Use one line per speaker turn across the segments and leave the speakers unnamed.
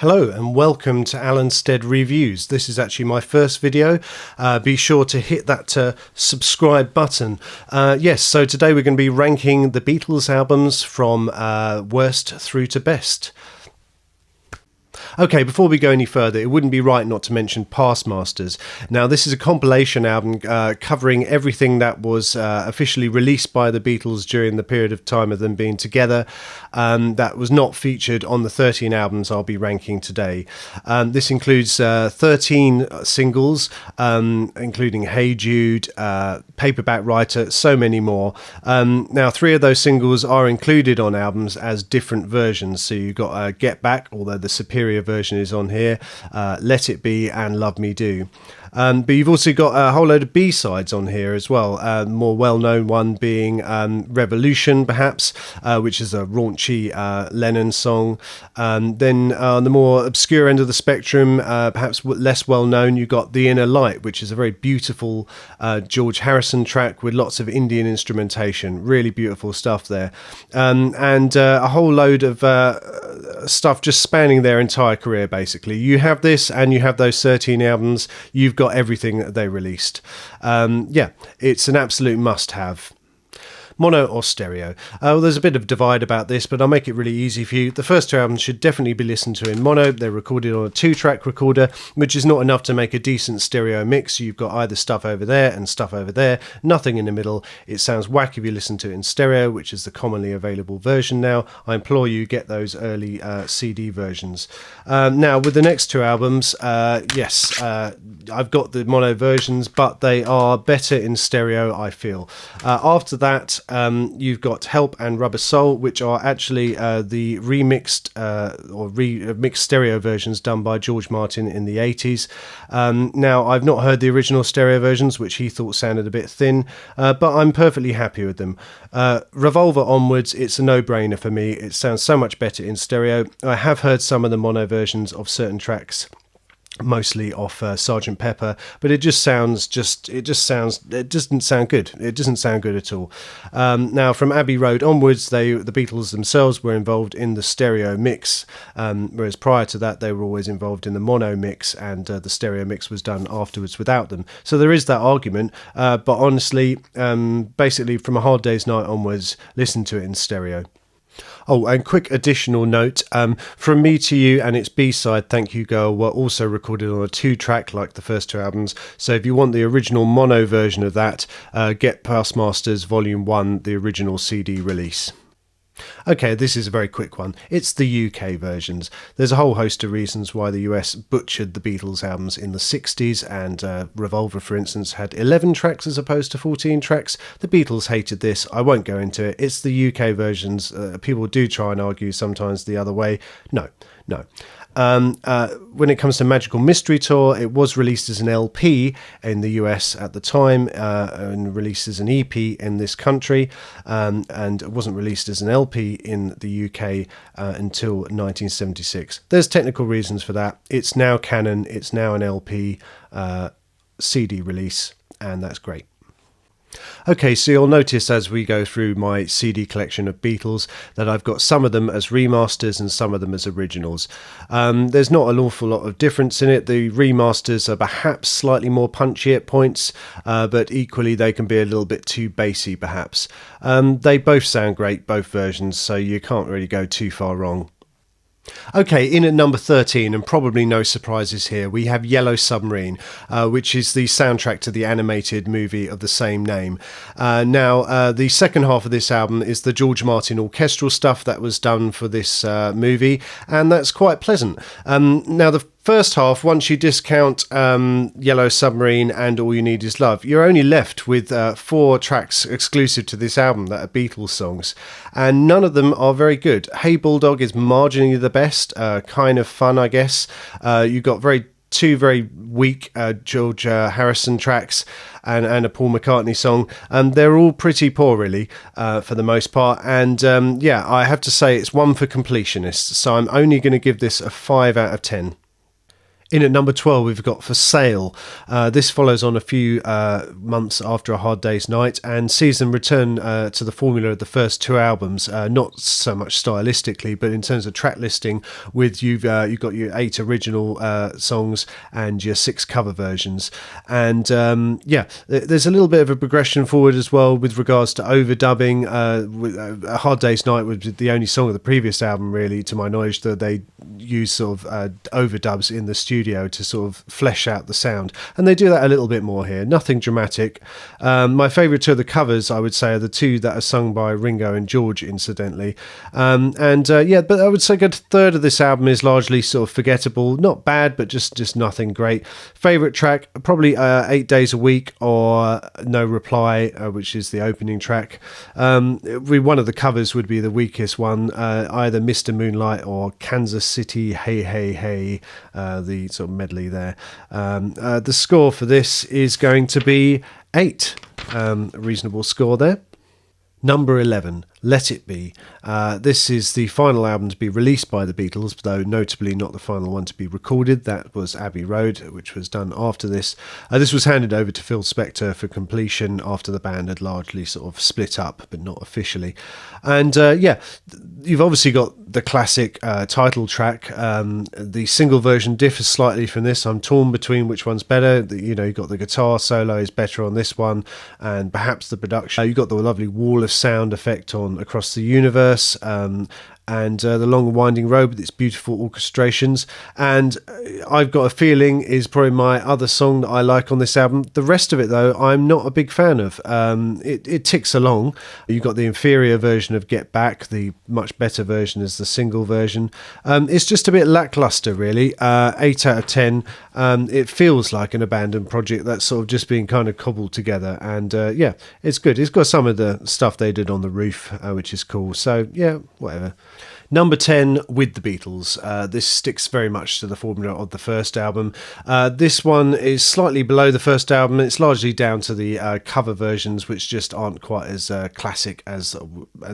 Hello and welcome to Alan Stead Reviews. This is actually my first video. Be sure to hit that subscribe button. So today we're going to be ranking the Beatles albums from worst through to best. Okay, before we go any further, it wouldn't be right not to mention Past Masters. Now, this is a compilation album covering everything that was officially released by the Beatles during the period of time of them being together. That was not featured on the 13 albums I'll be ranking today. This includes 13 singles, including Hey Jude, Paperback Writer, so many more. Now, 3 of those singles are included on albums as different versions. So you've got Get Back, although the superior version is on here, Let It Be and Love Me Do. But you've also got a whole load of B-sides on here as well. More well-known one being Revolution, perhaps, which is a raunchy Lennon song. Then on the more obscure end of the spectrum, perhaps less well-known, you've got The Inner Light, which is a very beautiful George Harrison track with lots of Indian instrumentation. Really beautiful stuff there. And a whole load of stuff just spanning their entire career, basically. You have this and you have those 13 albums. You've got everything that they released. It's an absolute must-have. Mono or stereo? There's a bit of divide about this, but I'll make it really easy for you. The first 2 albums should definitely be listened to in mono. They're recorded on a 2-track recorder, which is not enough to make a decent stereo mix. You've got either stuff over there and stuff over there, nothing in the middle. It sounds whack if you listen to it in stereo, which is the commonly available version now. I implore you, get those early CD versions. Now, with the next 2 albums, I've got the mono versions, but they are better in stereo, I feel. After that, you've got Help and Rubber Soul, which are actually the remixed mixed stereo versions done by George Martin in the 80s. Now, I've not heard the original stereo versions, which he thought sounded a bit thin, but I'm perfectly happy with them. Revolver onwards, it's a no-brainer for me. It sounds so much better in stereo. I have heard some of the mono versions of certain tracks, mostly off Sgt. Pepper, but it doesn't sound good. It doesn't sound good at all. Now, from Abbey Road onwards, the Beatles themselves were involved in the stereo mix, whereas prior to that, they were always involved in the mono mix, and the stereo mix was done afterwards without them. So there is that argument, but honestly, basically from A Hard Day's Night onwards, listen to it in stereo. Oh, and quick additional note, From Me to You and its B-side, Thank You Girl, were also recorded on a 2-track like the first 2 albums. So if you want the original mono version of that, get Past Masters Volume 1, the original CD release. Okay, this is a very quick one. It's the UK versions. There's a whole host of reasons why the US butchered the Beatles albums in the 60s, and Revolver, for instance, had 11 tracks as opposed to 14 tracks. The Beatles hated this. I won't go into it. It's the UK versions. People do try and argue sometimes the other way. No. When it comes to Magical Mystery Tour, it was released as an LP in the US at the time, and released as an EP in this country, and it wasn't released as an LP in the UK until 1976. There's technical reasons for that. It's now canon. It's now an LP CD release, and that's great. Okay, so you'll notice as we go through my CD collection of Beatles that I've got some of them as remasters and some of them as originals. There's not an awful lot of difference in it. The remasters are perhaps slightly more punchy at points, but equally they can be a little bit too bassy perhaps. They both sound great, both versions, so you can't really go too far wrong. Okay, in at number 13, and probably no surprises here, we have Yellow Submarine, which is the soundtrack to the animated movie of the same name. Now, the second half of this album is the George Martin orchestral stuff that was done for this movie, and that's quite pleasant. Now, the first half, once you discount Yellow Submarine and All You Need Is Love, you're only left with 4 tracks exclusive to this album that are Beatles songs, and none of them are very good. Hey Bulldog is marginally the best, kind of fun, I guess. You've got two very weak George Harrison tracks and a Paul McCartney song. They're all pretty poor, really, for the most part. And I have to say it's one for completionists, so I'm only going to give this a 5 out of 10. In at number 12, we've got For Sale. This follows on a few months after A Hard Day's Night and sees them return to the formula of the first two albums, not so much stylistically, but in terms of track listing, with you've got your 8 original songs and your 6 cover versions. And there's a little bit of a progression forward as well with regards to overdubbing. A Hard Day's Night was the only song of the previous album, really, to my knowledge, that they use sort of overdubs in the studio to sort of flesh out the sound, and they do that a little bit more here. Nothing dramatic. My favourite two of the covers, I would say, are the two that are sung by Ringo and George, incidentally. But I would say a good third of this album is largely sort of forgettable. Not bad, but just nothing great. Favourite track, probably 8 Days a Week or No Reply, which is the opening track. One of the covers would be the weakest one, either Mr. Moonlight or Kansas City, Hey Hey Hey, the sort of medley there. The score for this is going to be 8. A reasonable score there. Number 11, Let It Be. This is the final album to be released by the Beatles, though notably not the final one to be recorded. That was Abbey Road, which was done after this. This was handed over to Phil Spector for completion after the band had largely sort of split up, but not officially. And you've obviously got the classic title track. The single version differs slightly from this. I'm torn between which one's better. You've got the guitar solo is better on this one, and perhaps the production. You've got the lovely wall of sound effect on Across the Universe, and the Long and Winding Road with its beautiful orchestrations. And I've Got a Feeling is probably my other song that I like on this album. The rest of it, though, I'm not a big fan of. It ticks along. You've got the inferior version of Get Back. The much better version is the single version. It's just a bit lackluster, really. 8 out of 10. It feels like an abandoned project that's sort of just being kind of cobbled together. And it's good. It's got some of the stuff they did on the roof, which is cool. So, yeah, whatever. Number 10, With the Beatles. This sticks very much to the formula of the first album. This one is slightly below the first album. It's largely down to the cover versions, which just aren't quite as classic as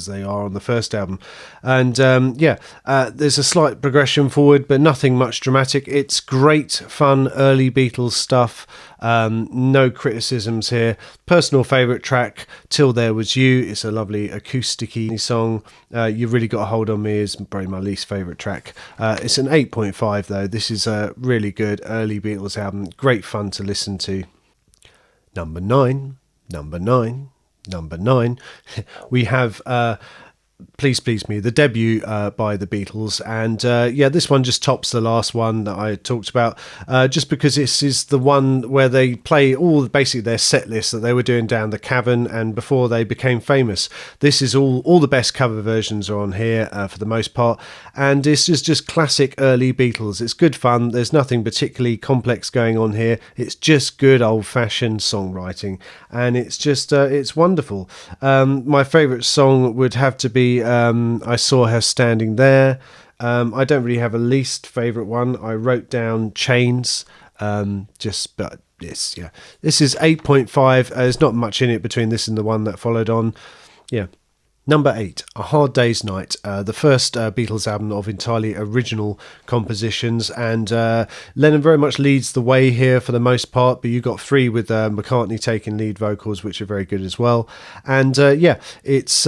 they are on the first album. And there's a slight progression forward, but nothing much dramatic. It's great fun early Beatles stuff. No criticisms here. Personal favourite track, Till There Was You. It's a lovely acoustic-y song. You've Really Got a Hold on Me is probably my least favourite track. It's an 8.5 though. This is a really good early Beatles album. Great fun to listen to. Number 9. We have Please Please Me, the debut by the Beatles, and this one just tops the last one that I talked about, just because this is the one where they play basically their set list that they were doing down the cavern and before they became famous. This is all the best cover versions are on here for the most part, and it's just classic early Beatles. It's good fun. There's nothing particularly complex going on here. It's just good old-fashioned songwriting, and it's just it's wonderful. My favourite song would have to be I Saw Her Standing There. I don't really have a least favourite one. I wrote down Chains, but yes, yeah. This is 8.5. There's not much in it between this and the one that followed on. Yeah. Number 8, A Hard Day's Night, the first Beatles album of entirely original compositions, and Lennon very much leads the way here for the most part, but you got 3 with McCartney taking lead vocals, which are very good as well. And it sees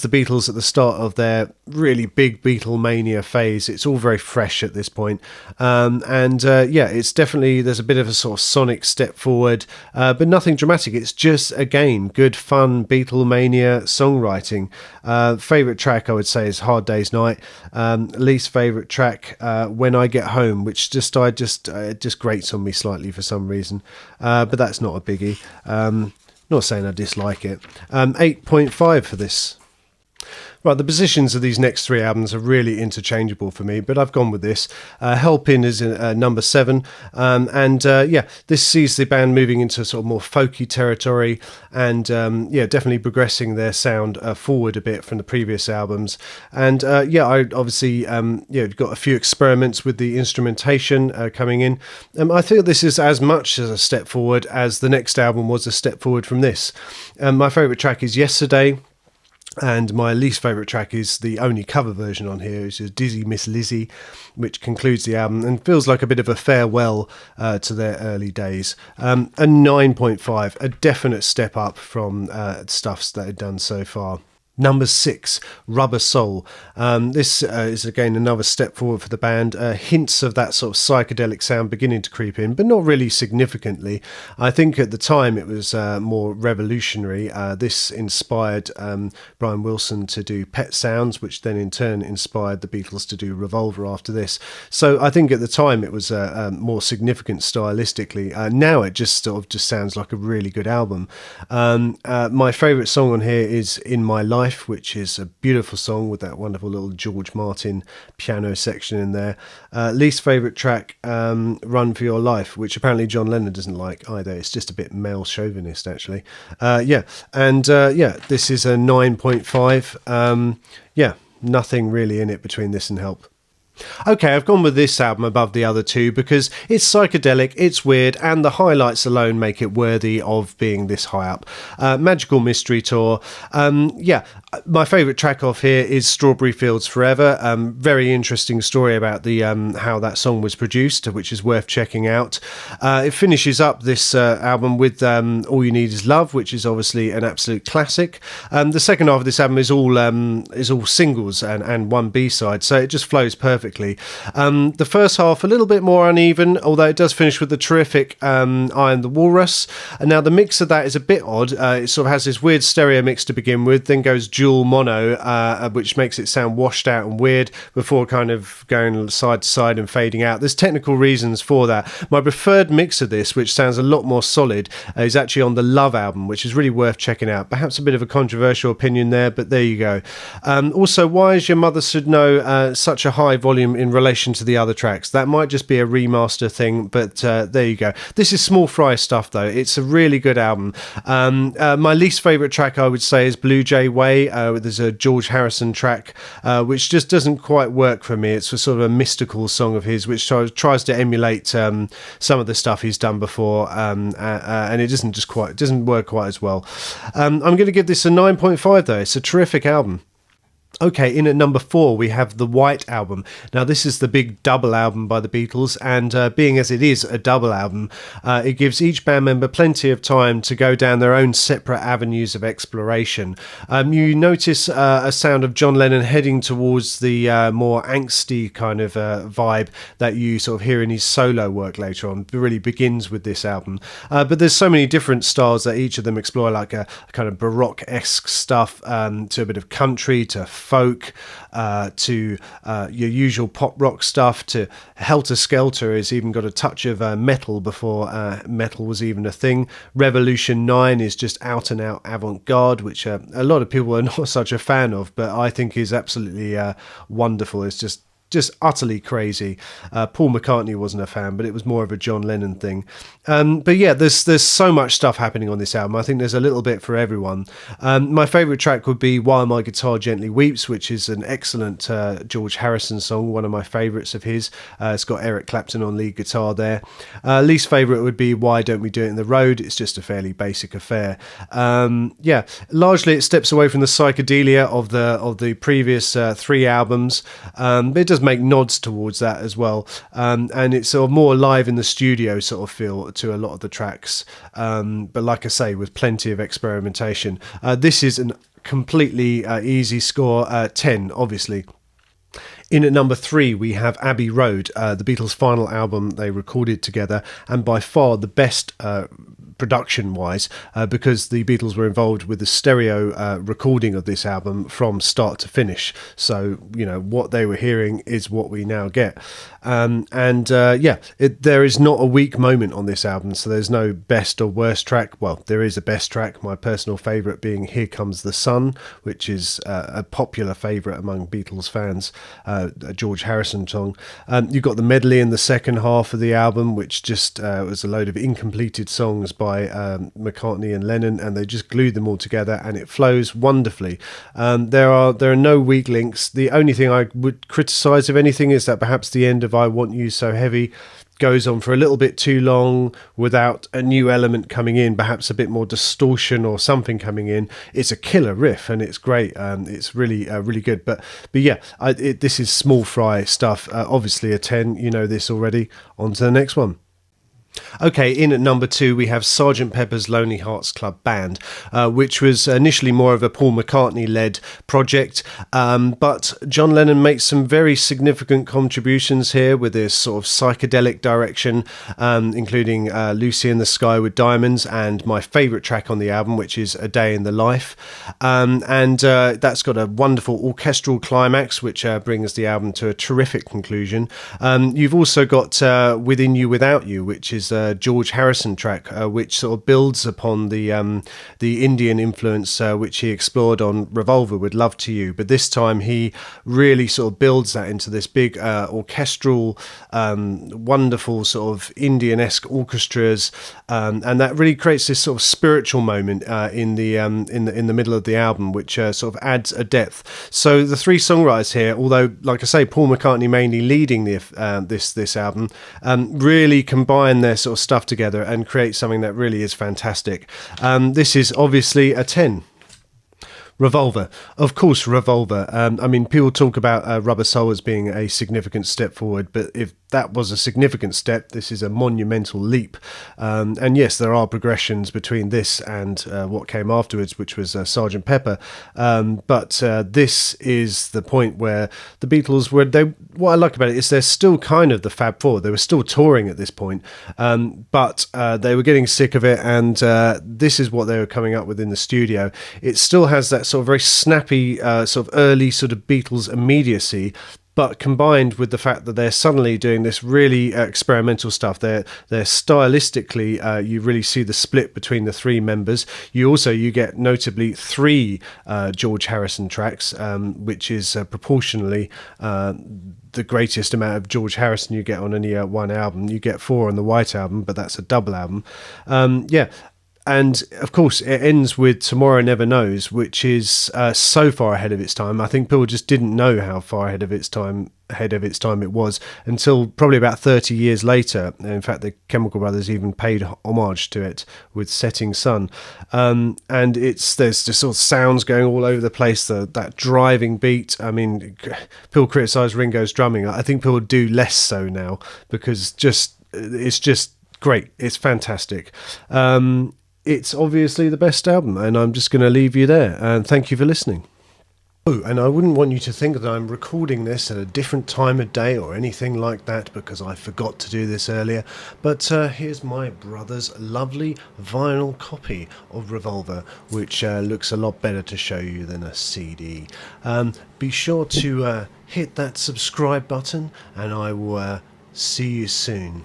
the Beatles at the start of their really big Beatlemania phase. It's all very fresh at this point, it's definitely, there's a bit of a sort of sonic step forward, but nothing dramatic. It's just, again, good fun Beatlemania songwriting. Favourite track I would say is Hard Day's Night. Least favourite track, When I Get Home, which just grates on me slightly for some reason, but that's not a biggie. Not saying I dislike it. 8.5 for this. Right, the positions of these next 3 albums are really interchangeable for me, but I've gone with this. Helpin' is number 7, this sees the band moving into sort of more folky territory, and definitely progressing their sound forward a bit from the previous albums. And I obviously got a few experiments with the instrumentation coming in. I think this is as much as a step forward as the next album was a step forward from this. My favourite track is Yesterday. And my least favourite track is the only cover version on here, which is Dizzy Miss Lizzie, which concludes the album and feels like a bit of a farewell to their early days. A 9.5, a definite step up from stuffs that they've done so far. Number 6, Rubber Soul. This is again another step forward for the band. Hints of that sort of psychedelic sound beginning to creep in, but not really significantly. I think at the time it was more revolutionary. This inspired Brian Wilson to do Pet Sounds, which then in turn inspired the Beatles to do Revolver after this. So I think at the time it was more significant stylistically. Now it just sort of just sounds like a really good album. My favourite song on here is In My Life, which is a beautiful song with that wonderful little George Martin piano section in there. Least favourite track, Run for Your Life, which apparently John Lennon doesn't like either. It's just a bit male chauvinist, actually. This is a 9.5. Nothing really in it between this and Help. Okay, I've gone with this album above the other two because it's psychedelic, it's weird, and the highlights alone make it worthy of being this high up. Magical Mystery Tour. My favourite track off here is Strawberry Fields Forever. Very interesting story about the how that song was produced, which is worth checking out. It finishes up this album with All You Need Is Love, which is obviously an absolute classic. The second half of this album is all singles and one B-side, so it just flows perfectly. The first half a little bit more uneven, although it does finish with the terrific I Am the Walrus. And now the mix of that is a bit odd. It sort of has this weird stereo mix to begin with, then goes dual mono, which makes it sound washed out and weird before kind of going side to side and fading out. There's technical reasons for that. My preferred mix of this, which sounds a lot more solid, is actually on the Love album, which is really worth checking out. Perhaps a bit of a controversial opinion there, but there you go. Also, Why Is Your Mother Should Know such a high volume in relation to the other tracks? That might just be a remaster thing, but there you go. This is small fry stuff though. It's a really good album. My least favourite track I would say is Blue Jay Way. There's a George Harrison track which just doesn't quite work for me. It's a sort of a mystical song of his which tries to emulate some of the stuff he's done before, and it doesn't work quite as well. I'm going to give this a 9.5 though. It's a terrific album. Okay, in at number 4 we have the White Album. Now this is the big double album by the Beatles, and being as it is a double album, it gives each band member plenty of time to go down their own separate avenues of exploration. You notice a sound of John Lennon heading towards the more angsty kind of vibe that you sort of hear in his solo work later on. It really begins with this album. But there's so many different styles that each of them explore, like a kind of Baroque-esque stuff, to a bit of country, to folk, to your usual pop rock stuff, to Helter Skelter has even got a touch of metal before metal was even a thing. Revolution 9 is just out and out avant-garde, which a lot of people are not such a fan of, but I think is absolutely wonderful. It's just utterly crazy. Paul McCartney wasn't a fan, but it was more of a John Lennon thing. But yeah, there's so much stuff happening on this album. I think there's a little bit for everyone. My favourite track would be While My Guitar Gently Weeps, which is an excellent George Harrison song, one of my favourites of his. It's got Eric Clapton on lead guitar there. Least favourite would be Why Don't We Do It in the Road. It's just a fairly basic affair. Largely it steps away from the psychedelia of the previous 3 albums. But it does make nods towards that as well, and it's sort of more live in the studio sort of feel to a lot of the tracks, but like I say, with plenty of experimentation. This is a completely easy score, 10 obviously. In at number 3 we have Abbey Road, the Beatles' final album they recorded together, and by far the best production-wise, because the Beatles were involved with the stereo recording of this album from start to finish. So, what they were hearing is what we now get. There is not a weak moment on this album, so there's no best or worst track. Well, there is a best track, my personal favourite being Here Comes the Sun, which is a popular favourite among Beatles fans, a George Harrison song. You've got the medley in the second half of the album, which just was a load of incompleted songs by by McCartney and Lennon, and they just glued them all together, and it flows wonderfully. There are no weak links. The only thing I would criticise, if anything, is that perhaps the end of "I Want You So Heavy" goes on for a little bit too long without a new element coming in, perhaps a bit more distortion or something coming in. It's a killer riff and it's great. It's really really good. But yeah, this is Small Fry stuff. Obviously a 10. You know this already. On to the next one. Okay, in at number 2 we have Sgt. Pepper's Lonely Hearts Club Band, which was initially more of a Paul McCartney-led project, but John Lennon makes some very significant contributions here with this sort of psychedelic direction, including Lucy in the Sky with Diamonds and my favourite track on the album, which is A Day in the Life, and that's got a wonderful orchestral climax, which brings the album to a terrific conclusion. You've also got Within You Without You, which is George Harrison track, which sort of builds upon the Indian influence which he explored on Revolver with Love to You, but this time he really sort of builds that into this big orchestral, wonderful sort of Indian-esque orchestras, and that really creates this sort of spiritual moment in the middle of the album, which sort of adds a depth. So the three songwriters here, although like I say, Paul McCartney mainly leading this album, really combine their sort of stuff together and create something that really is fantastic. This is obviously a 10. Revolver. Of course, Revolver. I mean, people talk about Rubber Soul as being a significant step forward, but if that was a significant step, this is a monumental leap. And yes, there are progressions between this and what came afterwards, which was Sgt. Pepper. But this is the point where the Beatles were... What I like about it is they're still kind of the Fab Four. They were still touring at this point, but they were getting sick of it, and this is what they were coming up with in the studio. It still has that sort of very snappy, sort of early sort of Beatles immediacy, but combined with the fact that they're suddenly doing this really experimental stuff. They're stylistically, you really see the split between the three members. You get notably 3 George Harrison tracks, which is proportionally the greatest amount of George Harrison you get on any one album. You get 4 on the White Album, but that's a double album. And of course, it ends with Tomorrow Never Knows, which is so far ahead of its time. I think people just didn't know how far ahead of its time it was until probably about 30 years later. In fact, the Chemical Brothers even paid homage to it with Setting Sun. And there's just sort of sounds going all over the place, that driving beat. I mean, people criticise Ringo's drumming. I think people do less so now because it's just great. It's fantastic. It's obviously the best album, and I'm just going to leave you there. And thank you for listening. Oh, and I wouldn't want you to think that I'm recording this at a different time of day or anything like that, because I forgot to do this earlier. But here's my brother's lovely vinyl copy of Revolver, which looks a lot better to show you than a CD. Be sure to hit that subscribe button, and I will see you soon.